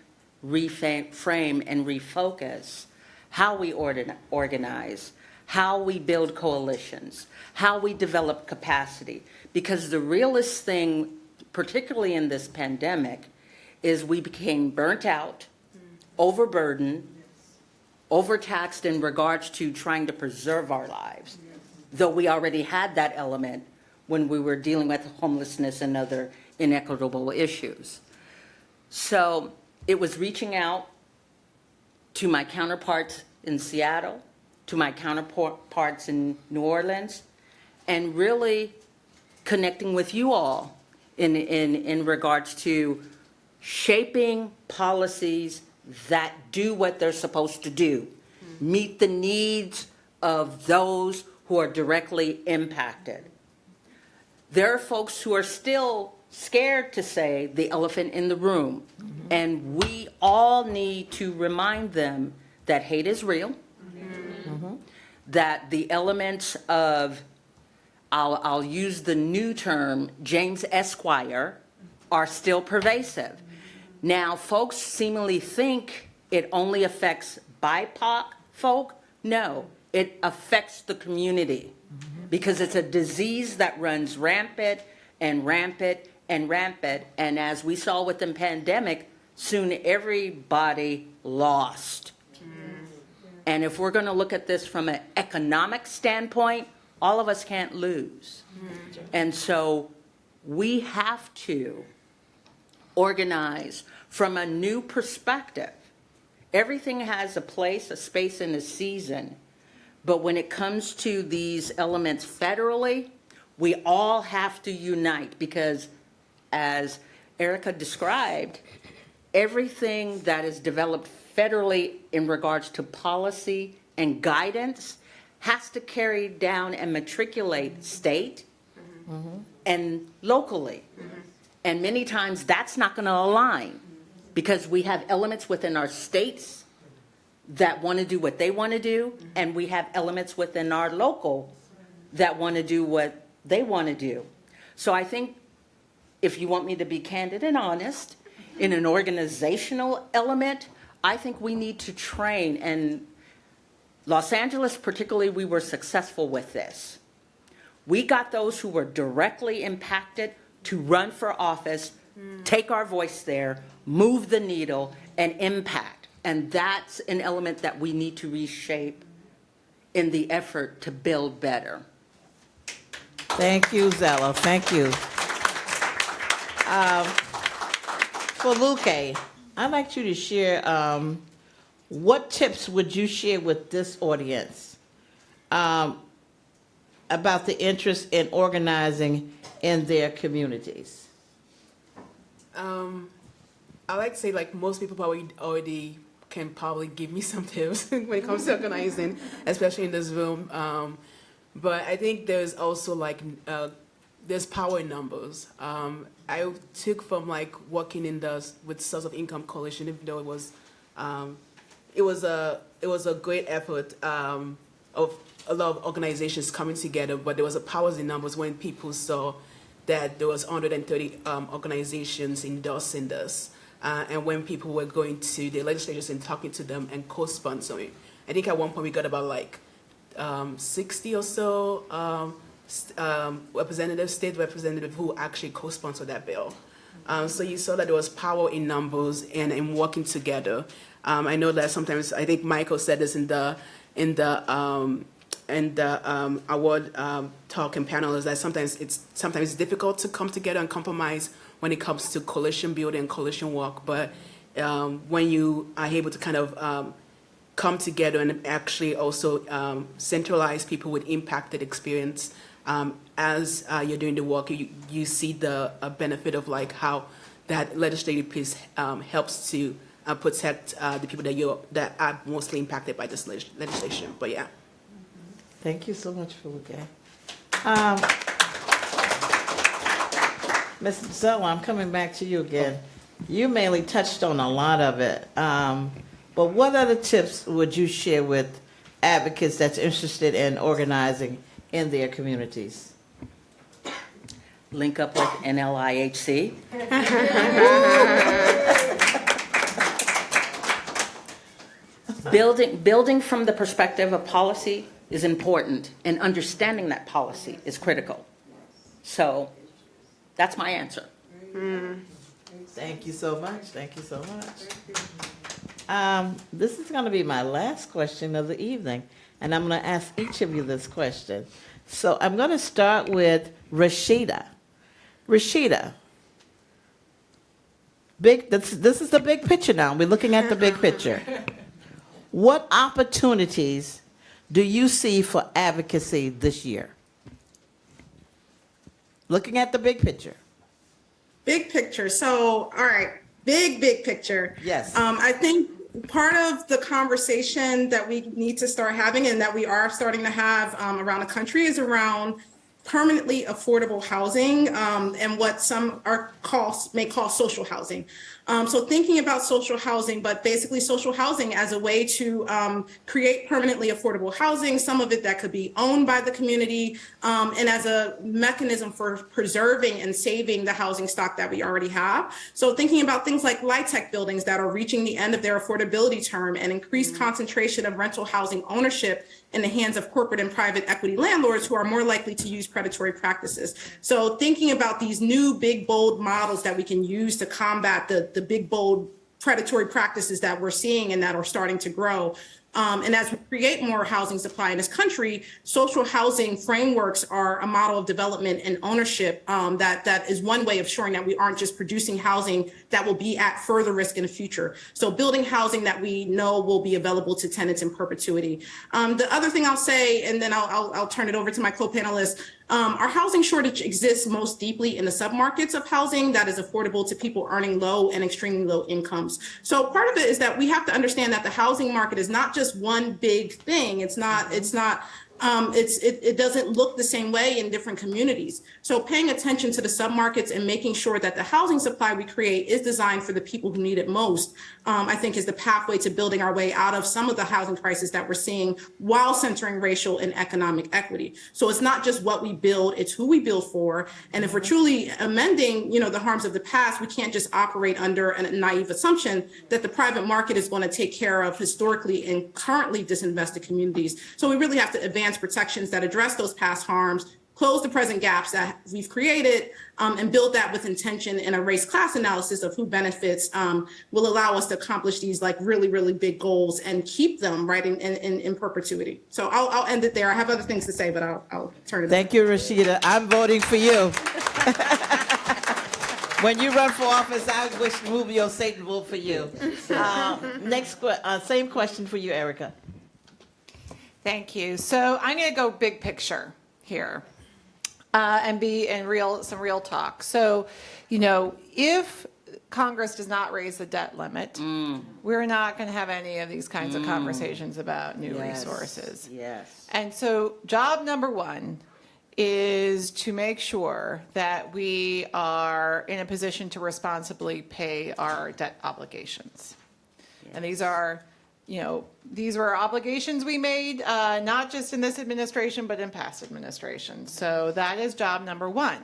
reframe, and refocus how we organize, how we build coalitions, how we develop capacity. Because the realest thing, particularly in this pandemic, is we became burnt out, overburdened, overtaxed in regards to trying to preserve our lives, though we already had that element when we were dealing with homelessness and other inequitable issues. So it was reaching out to my counterparts in Seattle, to my counterparts in New Orleans, and really connecting with you all in regards to shaping policies that do what they're supposed to do, meet the needs of those who are directly impacted. There are folks who are still scared to say the elephant in the room, and we all need to remind them that hate is real, that the elements of, I'll use the new term, James Esquire, are still pervasive. Now, folks seemingly think it only affects BIPOC folk. No, it affects the community because it's a disease that runs rampant and rampant and rampant. And as we saw with the pandemic, soon everybody lost. And if we're going to look at this from an economic standpoint, all of us can't lose. And so we have to organize from a new perspective. Everything has a place, a space, and a season. But when it comes to these elements federally, we all have to unite because, as Erica described, everything that is developed federally in regards to policy and guidance has to carry down and matriculate state and locally. And many times that's not going to align because we have elements within our states that want to do what they want to do, and we have elements within our local that want to do what they want to do. So I think if you want me to be candid and honest, in an organizational element, I think we need to train, and Los Angeles particularly, we were successful with this. We got those who were directly impacted to run for office, take our voice there, move the needle, and impact. And that's an element that we need to reshape in the effort to build better. Thank you, Zella. Thank you. For Luke, I'd like you to share what tips would you share with this audience about the interest in organizing in their communities? I like to say, like, most people probably already can probably give me some tips when it comes to organizing, especially in this room. But I think there's also, like, there's power in numbers. I took from like working with Source of Income Coalition, even though it was a great effort of a lot of organizations coming together, but there was a power in numbers when people saw that there was 130 organizations endorsing this, and when people were going to the legislatures and talking to them and co-sponsoring. I think at one point we got about like 60 or so state representatives who actually co-sponsored that bill. So you saw that there was power in numbers and in working together. I know that sometimes, I think Michael said this in the award talk and panel, is that sometimes it's difficult to come together and compromise when it comes to coalition building and coalition work. But when you are able to kind of come together and actually also centralize people with impacted experience as you're doing the work, you see the benefit of like how that legislative piece helps to protect the people that are mostly impacted by this legislation. But yeah. Thank you so much, Fuluke. Ms. Zoe, I'm coming back to you again. You mainly touched on a lot of it, but what other tips would you share with advocates that's interested in organizing in their communities? Link up with NLIHC. Building from the perspective of policy is important, and understanding that policy is critical. So that's my answer. Thank you so much. Thank you so much. This is going to be my last question of the evening, and I'm going to ask each of you this question. So I'm going to start with Rashida. Rashida, this is the big picture now. We're looking at the big picture. What opportunities do you see for advocacy this year? Looking at the big picture. Big picture. So, all right, big picture. Yes. I think part of the conversation that we need to start having, and that we are starting to have around the country, is around permanently affordable housing and what some may call social housing. So thinking about social housing, but basically social housing as a way to create permanently affordable housing, some of it that could be owned by the community, and as a mechanism for preserving and saving the housing stock that we already have. So thinking about things like LIHTC buildings that are reaching the end of their affordability term, and increased concentration of rental housing ownership in the hands of corporate and private equity landlords who are more likely to use predatory practices. So thinking about these new big, bold models that we can use to combat the big, bold predatory practices that we're seeing and that are starting to grow. And as we create more housing supply in this country, social housing frameworks are a model of development and ownership that is one way of ensuring that we aren't just producing housing that will be at further risk in the future. So building housing that we know will be available to tenants in perpetuity. The other thing I'll say, and then I'll turn it over to my co-panelists, our housing shortage exists most deeply in the submarkets of housing that is affordable to people earning low and extremely low incomes. So part of it is that we have to understand that the housing market is not just one big thing. It doesn't look the same way in different communities. So paying attention to the submarkets and making sure that the housing supply we create is designed for the people who need it most, I think is the pathway to building our way out of some of the housing crisis that we're seeing, while centering racial and economic equity. So it's not just what we build, it's who we build for. And if we're truly amending, the harms of the past, we can't just operate under a naive assumption that the private market is going to take care of historically and currently disinvested communities. So we really have to advance protections that address those past harms, close the present gaps that we've created, and build that with intention, and a race class analysis of who benefits will allow us to accomplish these like really, really big goals and keep them right in perpetuity. So I'll end it there. I have other things to say, but I'll turn it over. Thank you, Rashida. I'm voting for you. When you run for office, I wish Rubio Satan vote for you. Same question for you, Erica. Thank you. So I'm going to go big picture here and be in some real talk. So, if Congress does not raise the debt limit, we're not going to have any of these kinds of conversations about new resources. Yes. And so job number one is to make sure that we are in a position to responsibly pay our debt obligations. And these are, these were obligations we made, not just in this administration, but in past administrations. So that is job number one.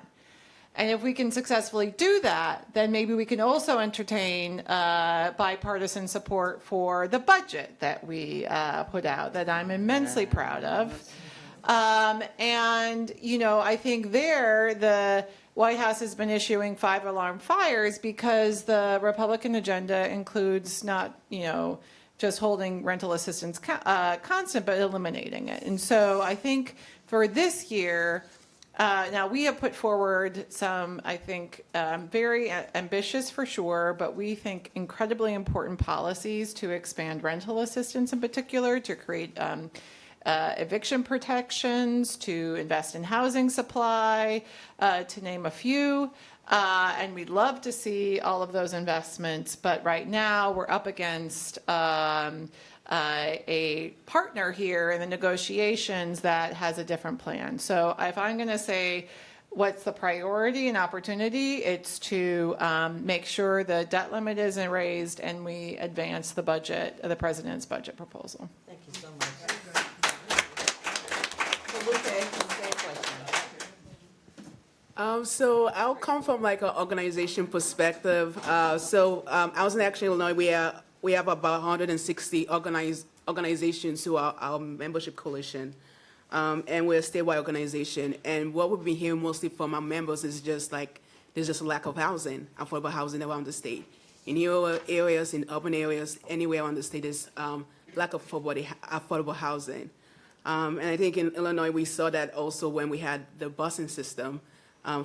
And if we can successfully do that, then maybe we can also entertain bipartisan support for the budget that we put out, that I'm immensely proud of. I think the White House has been issuing 5-alarm fires because the Republican agenda includes not, just holding rental assistance constant, but eliminating it. And so I think for this year, now we have put forward some, I think, very ambitious for sure, but we think incredibly important policies to expand rental assistance in particular, to create eviction protections, to invest in housing supply, to name a few. And we'd love to see all of those investments, but right now we're up against a partner here in the negotiations that has a different plan. So if I'm going to say what's the priority and opportunity, it's to make sure the debt limit isn't raised and we advance the budget, the president's budget proposal. Thank you so much. Same question. So I'll come from like an organization perspective. Housing Action Illinois, we have about 160 organizations who are our membership coalition, and we're a statewide organization. And what we've been hearing mostly from our members is just like there's just a lack of housing, affordable housing around the state. In rural areas, in urban areas, anywhere around the state, there's lack of affordable housing. And I think in Illinois, we saw that also when we had the busing system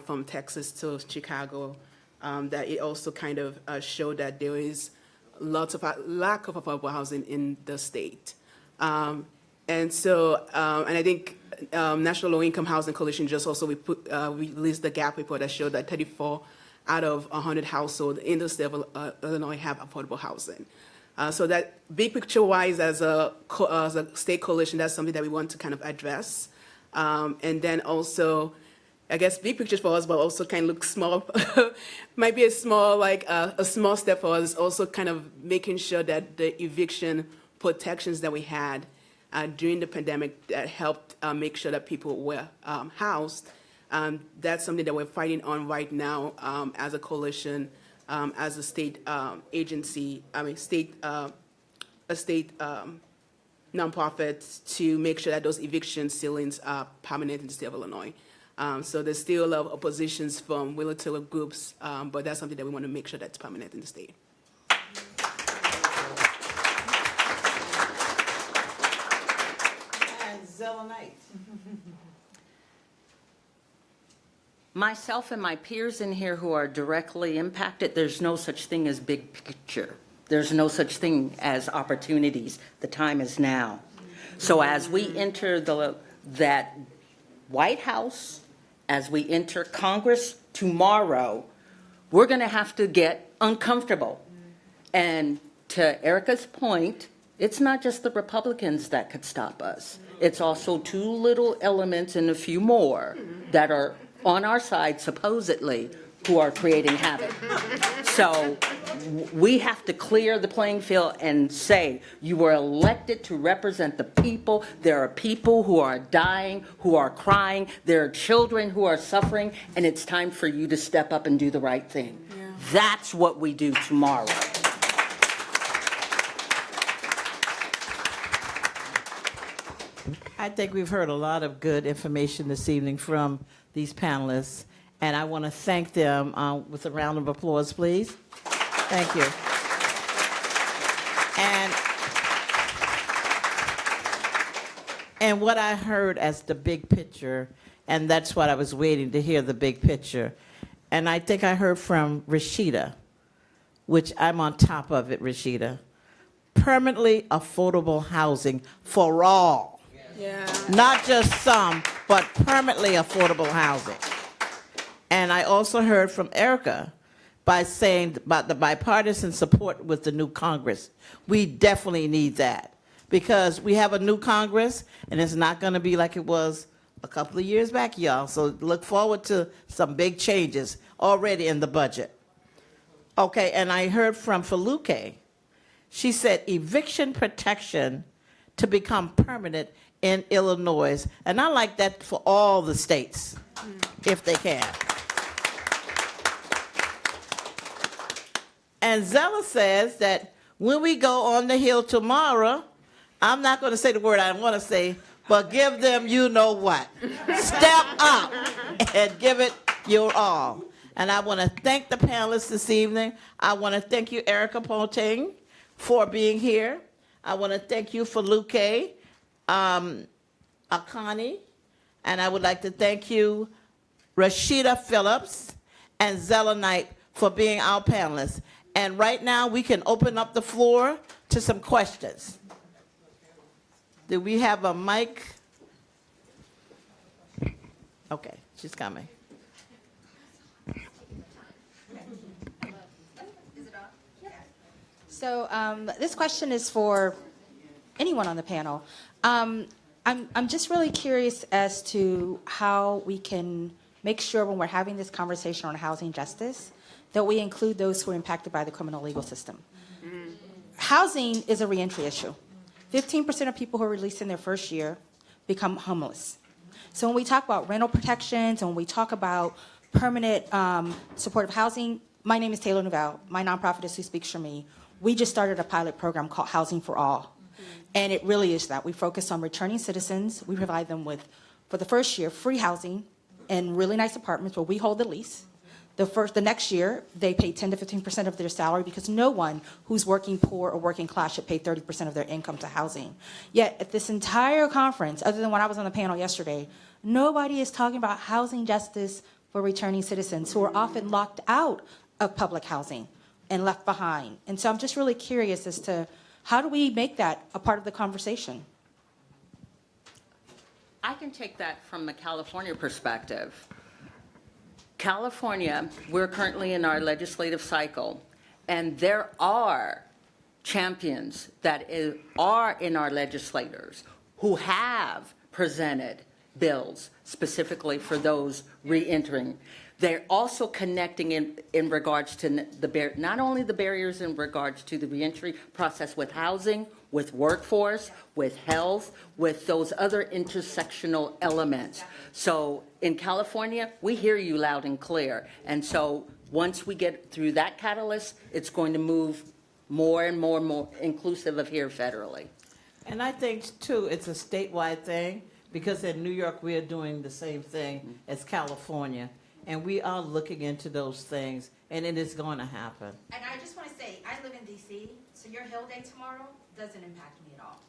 from Texas to Chicago, that it also kind of showed that there is lots of lack of affordable housing in the state. And I think National Low Income Housing Coalition just also released the gap report that showed that 34 out of 100 households in the state of Illinois have affordable housing. So that big picture-wise, as a state coalition, that's something that we want to kind of address. And then also, I guess big picture for us, but also kind of look small. Might be a small step for us. Also, kind of making sure that the eviction protections that we had during the pandemic that helped make sure that people were housed. That's something that we're fighting on right now as a coalition. As a state agency, a state nonprofit, to make sure that those eviction ceilings are permanent in the state of Illinois. So there's still a lot of oppositions from military groups, but that's something that we want to make sure that's permanent in the state. And Zelenite. Myself and my peers in here who are directly impacted, there's no such thing as big picture. There's no such thing as opportunities. The time is now. So as we enter that White House, as we enter Congress tomorrow, we're going to have to get uncomfortable. And to Erica's point, it's not just the Republicans that could stop us. It's also two little elements and a few more that are on our side, supposedly, who are creating havoc. So we have to clear the playing field and say, you were elected to represent the people. There are people who are dying, who are crying. There are children who are suffering, and it's time for you to step up and do the right thing. Yeah. That's what we do tomorrow. I think we've heard a lot of good information this evening from these panelists, and I want to thank them with a round of applause, please. Thank you. And what I heard as the big picture, and that's what I was waiting to hear, the big picture, and I think I heard from Rashida, which I'm on top of it, Rashida. Permanently affordable housing for all. Yeah. Not just some, but permanently affordable housing. And I also heard from Erica by saying about the bipartisan support with the new Congress. We definitely need that because we have a new Congress, and it's not going to be like it was a couple of years back, y'all. So look forward to some big changes already in the budget. Okay, and I heard from Faluke. She said eviction protection to become permanent in Illinois. And I like that for all the states, if they can. And Zella says that when we go on the Hill tomorrow, I'm not going to say the word I want to say, but give them you know what. Step up and give it your all. And I want to thank the panelists this evening. I want to thank you, Erica Ponting, for being here. I want to thank you for Luque, Akani, and I would like to thank you, Rashida Phillips and Zella Knight, for being our panelists. And right now, we can open up the floor to some questions. Do we have a mic? Okay, she's coming. So this question is for anyone on the panel. I'm just really curious as to how we can make sure when we're having this conversation on housing justice that we include those who are impacted by the criminal legal system. Housing is a reentry issue. 15% of people who are released in their first year become homeless. So when we talk about rental protections and when we talk about permanent supportive housing, my name is Taylor Novell. My nonprofit is Who Speaks For Me. We just started a pilot program called Housing for All. And it really is that. We focus on returning citizens. We provide them with, for the first year, free housing in really nice apartments where we hold the lease. The next year, they pay 10 to 15% of their salary because no one who's working poor or working class should pay 30% of their income to housing. Yet at this entire conference, other than when I was on the panel yesterday, nobody is talking about housing justice for returning citizens who are often locked out of public housing and left behind. And so I'm just really curious as to how do we make that a part of the conversation? I can take that from the California perspective. California, we're currently in our legislative cycle, and there are champions that are in our legislators who have presented bills specifically for those reentering. They're also connecting in regards to not only the barriers in regards to the reentry process with housing, with workforce, with health, with those other intersectional elements. So in California, we hear you loud and clear. And so once we get through that catalyst, it's going to move more and more and more inclusive of here federally. And I think, too, it's a statewide thing, because in New York, we are doing the same thing as California. And we are looking into those things, and it is going to happen. And I just want to say, I live in DC, so your Hill Day tomorrow doesn't impact me at all,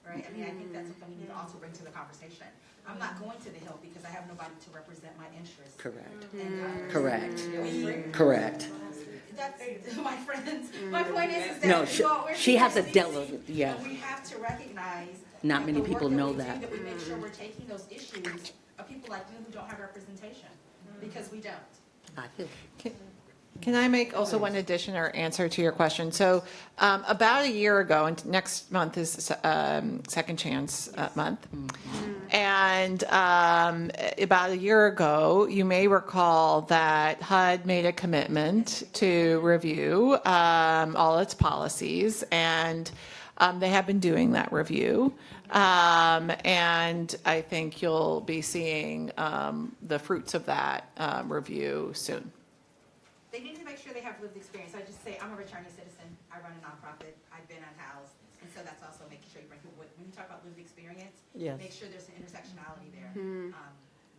right? I mean, I think that's something we need to also bring to the conversation. I'm not going to the Hill because I have nobody to represent my interests. Correct. And, Correct. Correct. That's my friends. My point is that No, we're she has a DC, delegate, yeah. but we have to recognize Not that many the work people that know we do, that. that we make sure we're taking those issues of people like you who don't have representation, because we don't. I feel. Can I make also one addition or answer to your question? So about a year ago, and next month is Second Chance Month. And about a year ago, you may recall that HUD made a commitment to review all its policies, and they have been doing that review. And I think you'll be seeing the fruits of that review soon. They need to make sure they have lived experience. I just say, I'm a returning citizen. I run a nonprofit. I've been unhoused. And so that's also making sure you bring people with. When you talk about lived experience, Yes. make sure there's an intersectionality there.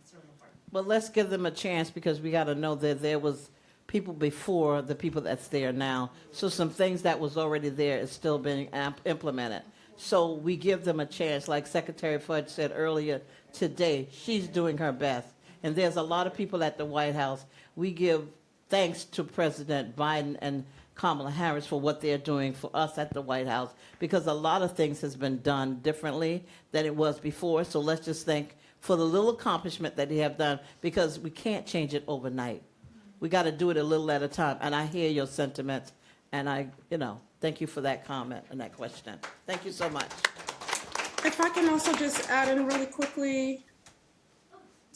It's really important. But let's give them a chance, because we got to know that there was people before the people that's there now. So some things that was already there is still being implemented. So we give them a chance. Like Secretary Fudge said earlier today, she's doing her best. And there's a lot of people at the White House. We give thanks to President Biden and Kamala Harris for what they're doing for us at the White House, because a lot of things has been done differently than it was before. So let's just thank for the little accomplishment that they have done, because we can't change it overnight. We got to do it a little at a time. And I hear your sentiments, and thank you for that comment and that question. Thank you so much. If I can also just add in really quickly.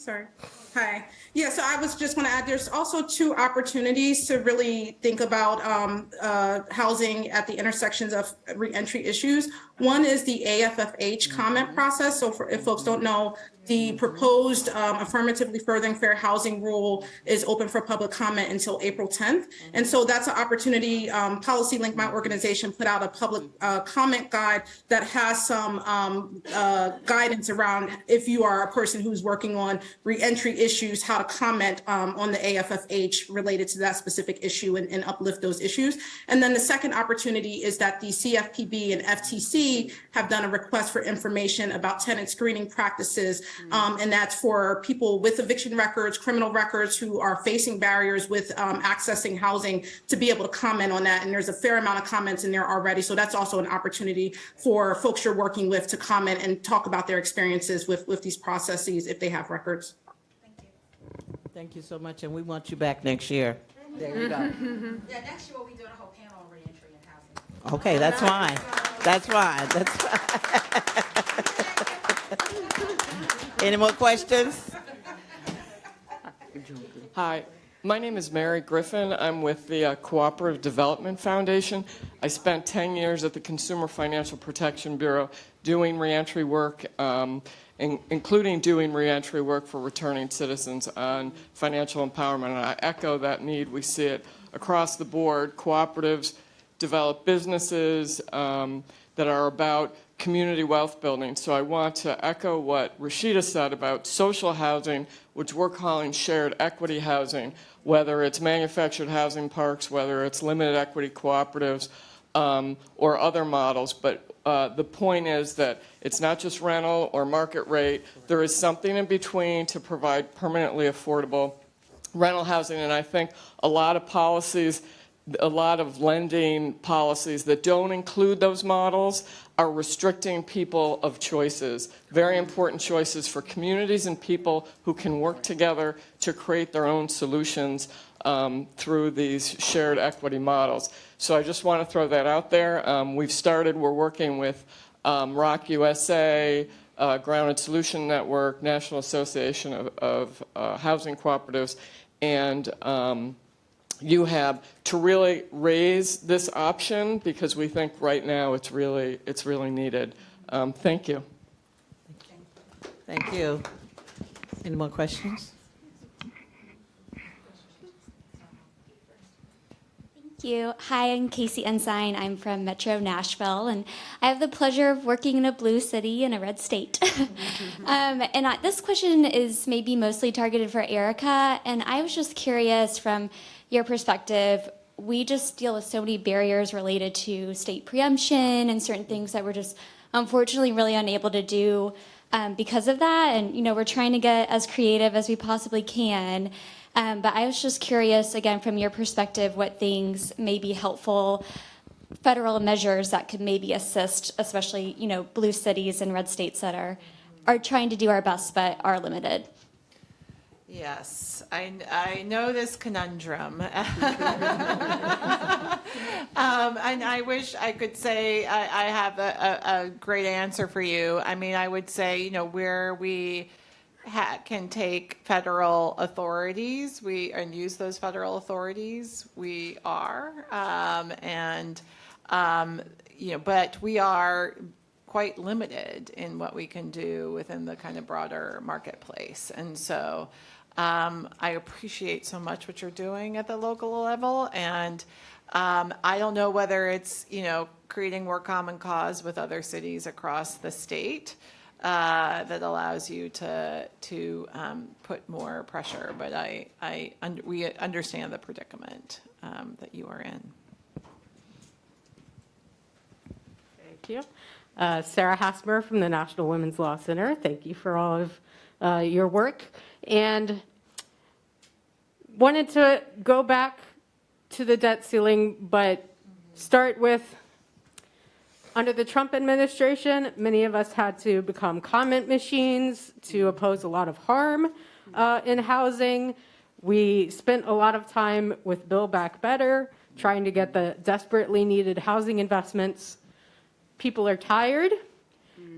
Sorry. Hi. Yeah, so I was just going to add, there's also two opportunities to really think about housing at the intersections of reentry issues. One is the AFFH comment process. So if folks don't know, the proposed affirmatively furthering fair housing rule is open for public comment until April 10th. And so that's an opportunity. Policy Link, my organization, put out a public comment guide that has some guidance around if you are a person who's working on reentry issues, how to comment on the AFFH related to that specific issue and uplift those issues. And then the second opportunity is that the CFPB and FTC have done a request for information about tenant screening practices. And that's for people with eviction records, criminal records who are facing barriers with accessing housing to be able to comment on that. And there's a fair amount of comments in there already. So that's also an opportunity for folks you're working with to comment and talk about their experiences with these processes if they have records. Thank you so much, and we want you back next year. There you go. Yeah, next year we'll be doing a whole panel on reentry and housing. Okay, that's fine. That's fine. That's fine. Any more questions? Hi, my name is Mary Griffin. I'm with the Cooperative Development Foundation. I spent 10 years at the Consumer Financial Protection Bureau doing reentry work, including doing reentry work for returning citizens on financial empowerment. And I echo that need. We see it across the board. Cooperatives develop businesses that are about community wealth building. So I want to echo what Rashida said about social housing, which we're calling shared equity housing, whether it's manufactured housing parks, whether it's limited equity cooperatives, or other models. But the point is that it's not just rental or market rate. There is something in between to provide permanently affordable rental housing. And I think a lot of policies, a lot of lending policies that don't include those models are restricting people of choices, very important choices for communities and people who can work together to create their own solutions through these shared equity models. So I just want to throw that out there. We're working with ROC USA, Grounded Solution Network, National Association of Housing Cooperatives, and you have to really raise this option because we think right now it's really needed. Thank you. Thank you. Any more questions? Thank you. Hi, I'm Casey Ensign. I'm from Metro Nashville, and I have the pleasure of working in a blue city in a red state. This question is maybe mostly targeted for Erica, and I was just curious from your perspective, we just deal with so many barriers related to state preemption and certain things that we're just unfortunately really unable to do because of that. And, we're trying to get as creative as we possibly can. But I was just curious, again, from your perspective, what things may be helpful federal measures that could maybe assist, especially, blue cities and red states that are trying to do our best but are limited. Yes, I know this conundrum. And I wish I could say I have a great answer for you. I mean, I would say, where we can take federal authorities, and use those federal authorities, we are. But we are quite limited in what we can do within the kind of broader marketplace. And so I appreciate so much what you're doing at the local level. And I don't know whether it's, creating more common cause with other cities across the state that allows you to put more pressure. But we understand the predicament that you are in. Thank you. Sarah Hasmer from the National Women's Law Center. Thank you for all of your work. And wanted to go back to the debt ceiling, but start with, under the Trump administration, many of us had to become comment machines to oppose a lot of harm in housing. We spent a lot of time with Build Back Better, trying to get the desperately needed housing investments. People are tired.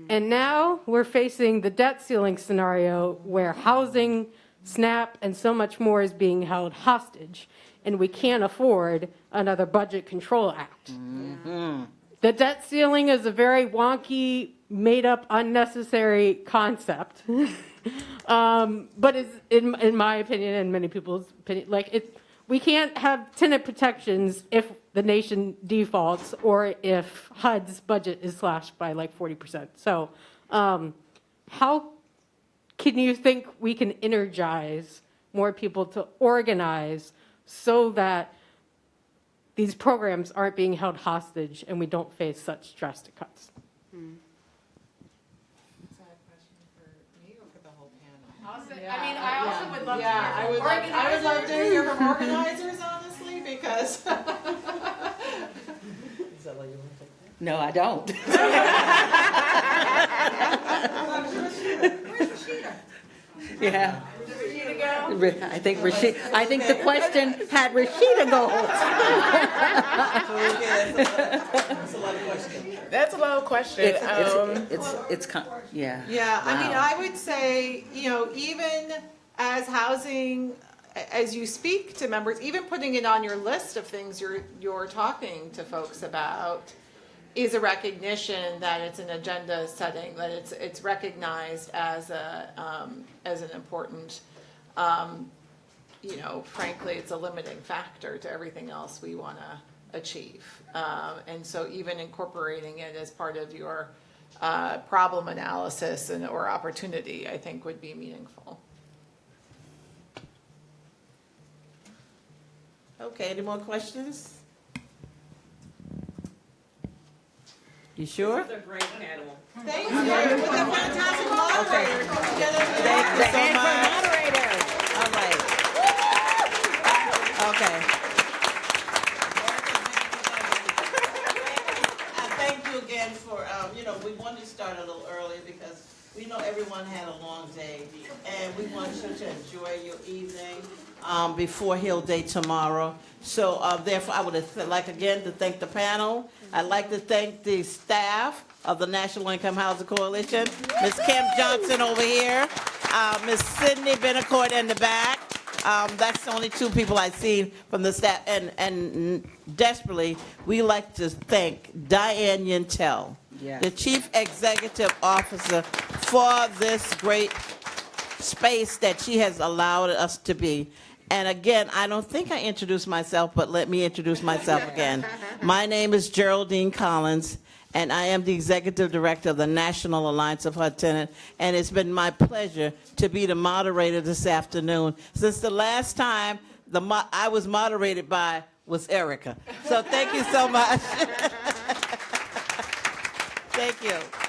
And now we're facing the debt ceiling scenario where housing, SNAP, and so much more is being held hostage, and we can't afford another Budget Control Act. The debt ceiling is a very wonky, made-up, unnecessary concept. But it's, in my opinion and many people's opinion, we can't have tenant protections if the nation defaults or if HUD's budget is slashed by like 40%. So how can you think we can energize more people to organize so that these programs aren't being held hostage and we don't face such drastic cuts? Is that a question for me or for the whole panel? I mean, I also would love Yeah, I would love to hear from organizers, honestly, because. No, I don't. Yeah. I think the question had Rashida go. That's a lot of question. Yeah. Yeah, I mean, Wow. I would say, even as housing, as you speak to members, even putting it on your list of things you're talking to folks about is a recognition that it's an agenda setting, that it's recognized as an important, frankly, it's a limiting factor to everything else we want to achieve. And so even incorporating it as part of your problem analysis or opportunity, I think would be meaningful. Okay, any more questions? You sure? Thank you. With the fantastic moderator coming together. Thank you so much. All right. Okay. Thank you again for, we wanted to start a little early because we know everyone had a long day, and we want you to enjoy your evening before Hill Day tomorrow. So therefore, I would like again to thank the panel. I'd like to thank the staff of the National Income Housing Coalition, Ms. Kim Johnson over here, Ms. Sydney Benacourt in the back. That's the only two people I've seen from the staff. And desperately, we like to thank Diane Yentel, Yes. the Chief Executive Officer, for this great space that she has allowed us to be. And again, I don't think I introduced myself, but let me introduce myself again. My name is Geraldine Collins, and I am the Executive Director of the National Alliance of HUD Tenants, and it's been my pleasure to be the moderator this afternoon. Since the last time I was moderated by was Erica. So thank you so much. Thank you.